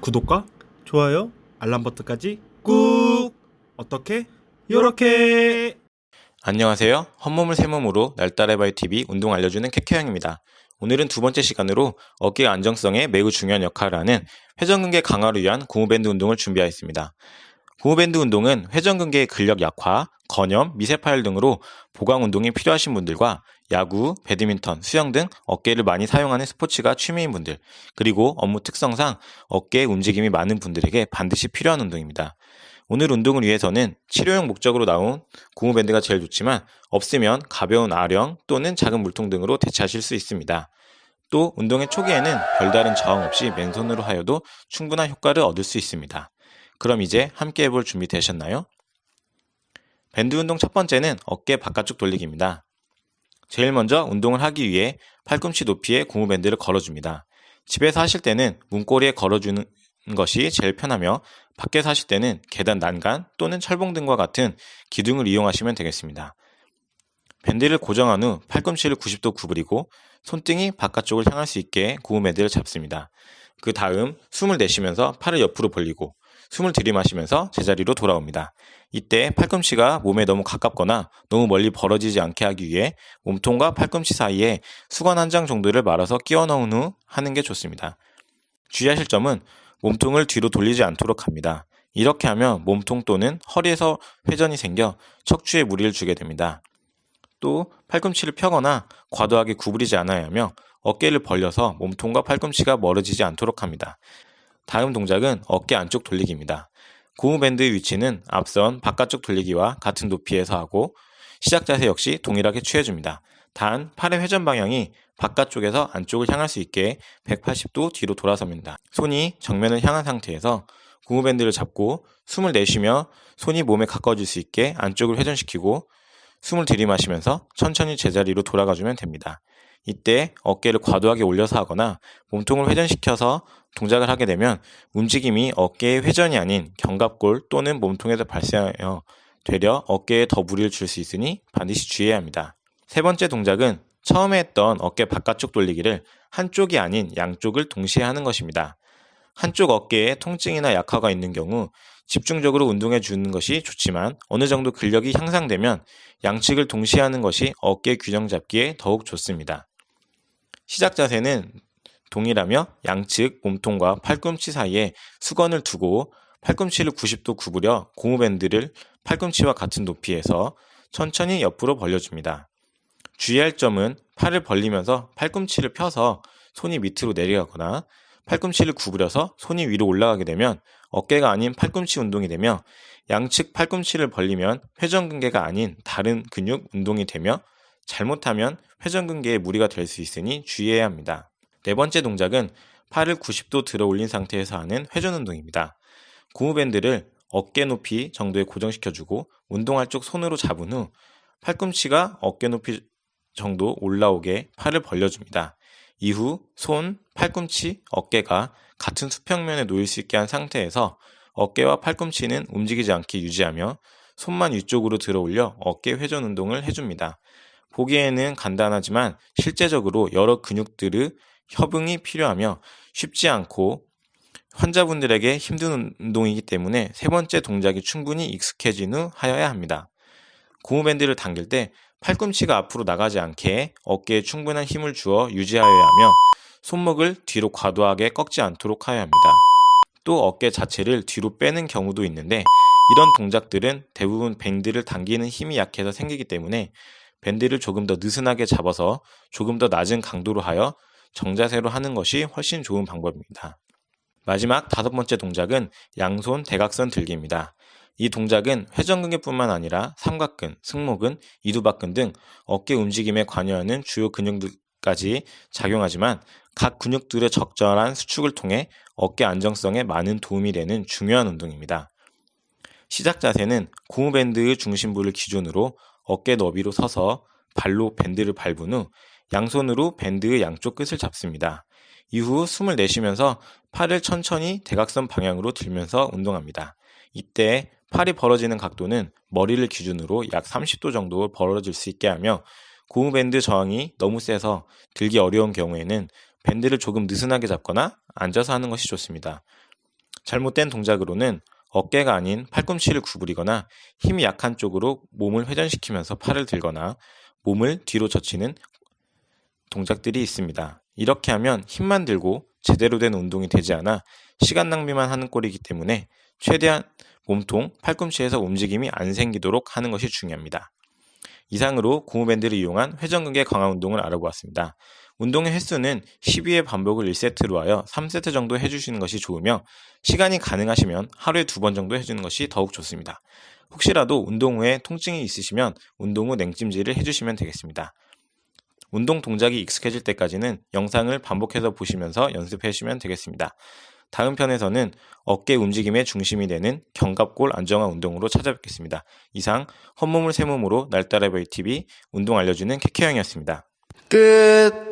구독과 좋아요, 알람 버튼까지 꾹! 어떻게? 요렇게! 안녕하세요. 헛몸을 새몸으로 날따라해봐요 TV 운동 알려주는 캐캐형입니다. 오늘은 두 번째 시간으로 어깨 안정성에 매우 중요한 역할을 하는 회전근개 강화를 위한 고무밴드 운동을 준비하였습니다. 고무밴드 운동은 회전근개의 근력 약화, 건염, 미세파열 등으로 보강 운동이 필요하신 분들과 야구, 배드민턴, 수영 등 어깨를 많이 사용하는 스포츠가 취미인 분들, 그리고 업무 특성상 어깨에 움직임이 많은 분들에게 반드시 필요한 운동입니다. 오늘 운동을 위해서는 치료용 목적으로 나온 고무밴드가 제일 좋지만 없으면 가벼운 아령 또는 작은 물통 등으로 대체하실 수 있습니다. 또 운동의 초기에는 별다른 저항 없이 맨손으로 하여도 충분한 효과를 얻을 수 있습니다. 그럼 이제 함께 해볼 준비 되셨나요? 밴드 운동 첫 번째는 어깨 바깥쪽 돌리기입니다. 제일 먼저 운동을 하기 위해 팔꿈치 높이에 고무밴드를 걸어줍니다. 집에서 하실 때는 문고리에 걸어주는 것이 제일 편하며 밖에서 하실 때는 계단 난간 또는 철봉 등과 같은 기둥을 이용하시면 되겠습니다. 밴드를 고정한 후 팔꿈치를 90도 구부리고 손등이 바깥쪽을 향할 수 있게 고무밴드를 잡습니다. 그 다음 숨을 내쉬면서 팔을 옆으로 벌리고 숨을 들이마시면서 제자리로 돌아옵니다. 이때 팔꿈치가 몸에 너무 가깝거나 너무 멀리 벌어지지 않게 하기 위해 몸통과 팔꿈치 사이에 수건 한 장 정도를 말아서 끼워 넣은 후 하는 게 좋습니다. 주의하실 점은 몸통을 뒤로 돌리지 않도록 합니다. 이렇게 하면 몸통 또는 허리에서 회전이 생겨 척추에 무리를 주게 됩니다. 또 팔꿈치를 펴거나 과도하게 구부리지 않아야 하며 어깨를 벌려서 몸통과 팔꿈치가 멀어지지 않도록 합니다. 다음 동작은 어깨 안쪽 돌리기입니다. 고무밴드의 위치는 앞선 바깥쪽 돌리기와 같은 높이에서 하고 시작 자세 역시 동일하게 취해줍니다. 단 팔의 회전 방향이 바깥쪽에서 안쪽을 향할 수 있게 180도 뒤로 돌아섭니다. 손이 정면을 향한 상태에서 고무밴드를 잡고 숨을 내쉬며 손이 몸에 가까워질 수 있게 안쪽을 회전시키고 숨을 들이마시면서 천천히 제자리로 돌아가주면 됩니다. 이때 어깨를 과도하게 올려서 하거나 몸통을 회전시켜서 동작을 하게 되면 움직임이 어깨의 회전이 아닌 견갑골 또는 몸통에서 발생하여 되려 어깨에 더 무리를 줄 수 있으니 반드시 주의해야 합니다. 세 번째 동작은 처음에 했던 어깨 바깥쪽 돌리기를 한쪽이 아닌 양쪽을 동시에 하는 것입니다. 한쪽 어깨에 통증이나 약화가 있는 경우 집중적으로 운동해 주는 것이 좋지만 어느 정도 근력이 향상되면 양측을 동시에 하는 것이 어깨 균형 잡기에 더욱 좋습니다. 시작 자세는 동일하며 양측 몸통과 팔꿈치 사이에 수건을 두고 팔꿈치를 90도 구부려 고무밴드를 팔꿈치와 같은 높이에서 천천히 옆으로 벌려줍니다. 주의할 점은 팔을 벌리면서 팔꿈치를 펴서 손이 밑으로 내려가거나 팔꿈치를 구부려서 손이 위로 올라가게 되면 어깨가 아닌 팔꿈치 운동이 되며 양측 팔꿈치를 벌리면 회전근개가 아닌 다른 근육 운동이 되며 잘못하면 회전근개에 무리가 될 수 있으니 주의해야 합니다. 네 번째 동작은 팔을 90도 들어 올린 상태에서 하는 회전 운동입니다. 고무밴드를 어깨 높이 정도에 고정시켜주고 운동할 쪽 손으로 잡은 후 팔꿈치가 어깨 높이 정도 올라오게 팔을 벌려줍니다. 이후 손, 팔꿈치, 어깨가 같은 수평면에 놓일 수 있게 한 상태에서 어깨와 팔꿈치는 움직이지 않게 유지하며 손만 위쪽으로 들어 올려 어깨 회전 운동을 해줍니다. 보기에는 간단하지만 실제적으로 여러 근육들의 협응이 필요하며 쉽지 않고 환자분들에게 힘든 운동이기 때문에 세 번째 동작이 충분히 익숙해진 후 하여야 합니다. 고무밴드를 당길 때 팔꿈치가 앞으로 나가지 않게 어깨에 충분한 힘을 주어 유지하여야 하며 손목을 뒤로 과도하게 꺾지 않도록 하여야 합니다. 또 어깨 자체를 뒤로 빼는 경우도 있는데 이런 동작들은 대부분 밴드를 당기는 힘이 약해서 생기기 때문에 밴드를 조금 더 느슨하게 잡아서 조금 더 낮은 강도로 하여 정자세로 하는 것이 훨씬 좋은 방법입니다. 마지막 다섯 번째 동작은 양손 대각선 들기입니다. 이 동작은 회전근개뿐만 아니라 삼각근, 승모근, 이두박근 등 어깨 움직임에 관여하는 주요 근육들까지 작용하지만 각 근육들의 적절한 수축을 통해 어깨 안정성에 많은 도움이 되는 중요한 운동입니다. 시작 자세는 고무밴드의 중심부를 기준으로 어깨 너비로 서서 발로 밴드를 밟은 후 양손으로 밴드의 양쪽 끝을 잡습니다. 이후 숨을 내쉬면서 팔을 천천히 대각선 방향으로 들면서 운동합니다. 이때 팔이 벌어지는 각도는 머리를 기준으로 약 30도 정도 벌어질 수 있게 하며 고무밴드 저항이 너무 세서 들기 어려운 경우에는 밴드를 조금 느슨하게 잡거나 앉아서 하는 것이 좋습니다. 잘못된 동작으로는 어깨가 아닌 팔꿈치를 구부리거나 힘이 약한 쪽으로 몸을 회전시키면서 팔을 들거나 몸을 뒤로 젖히는 동작들이 있습니다. 이렇게 하면 힘만 들고 제대로 된 운동이 되지 않아 시간 낭비만 하는 꼴이기 때문에 최대한 몸통, 팔꿈치에서 움직임이 안 생기도록 하는 것이 중요합니다. 이상으로 고무밴드를 이용한 회전근개 강화 운동을 알아보았습니다. 운동의 횟수는 12회 반복을 1세트로 하여 3세트 정도 해주시는 것이 좋으며 시간이 가능하시면 하루에 2번 정도 해주는 것이 더욱 좋습니다. 혹시라도 운동 후에 통증이 있으시면 운동 후 냉찜질을 해주시면 되겠습니다. 운동 동작이 익숙해질 때까지는 영상을 반복해서 보시면서 연습해 주시면 되겠습니다. 다음 편에서는 어깨 움직임의 중심이 되는 견갑골 안정화 운동으로 찾아뵙겠습니다. 이상 헛몸을 새몸으로 날 따라 해봐요 TV 운동 알려주는 캐캐형이었습니다. 끝.